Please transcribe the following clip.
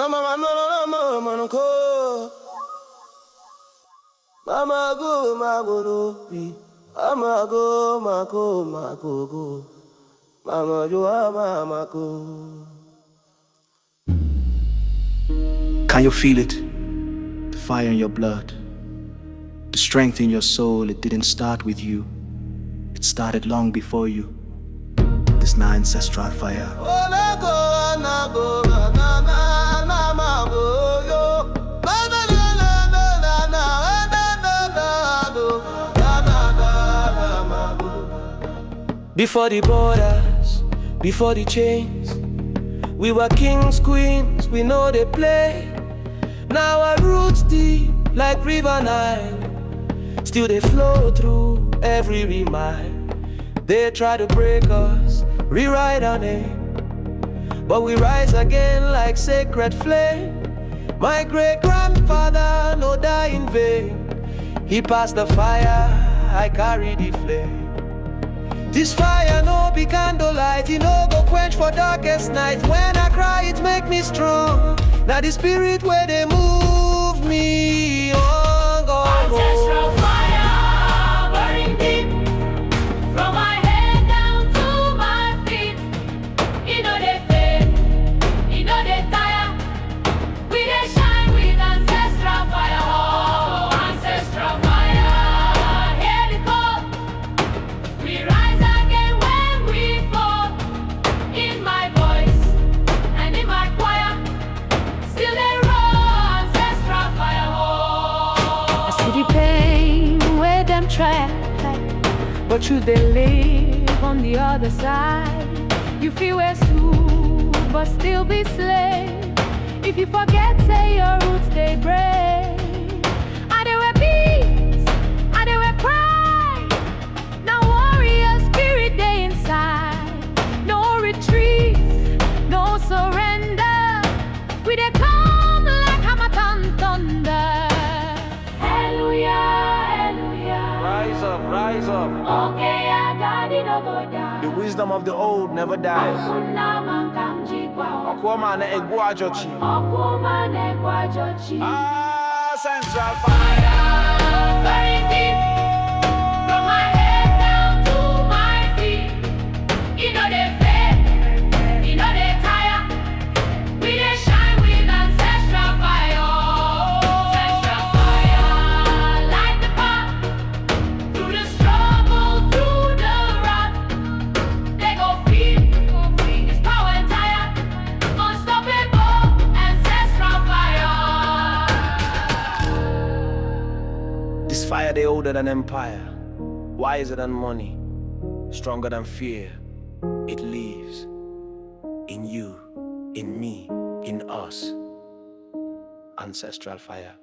Mama no manoko. Mama go magoro pi. Mama go mako go. Mama jo mama go. Can you feel it? The fire in your blood, the strength in your soul. It didn't start with you. It started long before you. This now ancestral fire. Before the borders, before the chains, we were kings, queens, we know they play. Now our roots deep like River Nile, still they flow through every mile. They try to break us, rewrite our name, but we rise again like sacred flame. My great-grandfather no die in vain. He passed the fire, I carry the flame. This fire no be candlelight, it no go quench for darkest night. When I cry it make me strong. Now the spirit where they move me on go. Ancestral fire burning deep, from my head down to my feet. You know they fade, you know they tire. We they shine with ancestral fire. Oh, ancestral fire, hear the call. We rise again when we fall. In my voice and in my choir, still they roar ancestral fire. Oh, I see the pain where them try, but you they live on the other side. You feel we're soon, but still be slave. If you forget, say your roots they break. And they were beats, and they were pride. Now warrior spirit they inside. No retreat, no surrender. We they come like Hamatan thunder. Hallelujah, hallelujah. Rise up, rise up. Okay, I got it, no go down. The wisdom of the old never dies. Kunama kamji kwa Akwama na egwu ajochi. okuma ne kwa jochi. Central fire. Fire burning deep, from my head down to my feet. You know they fade, you know they tire. We they shine with ancestral fire. Ancestral fire, light the path. Through the struggle, through the wrath, they go free. It's power and tire. Unstoppable ancestral fire. This fire they older than empire, wiser than money, stronger than fear. It lives in you, in me, in us. Ancestral fire.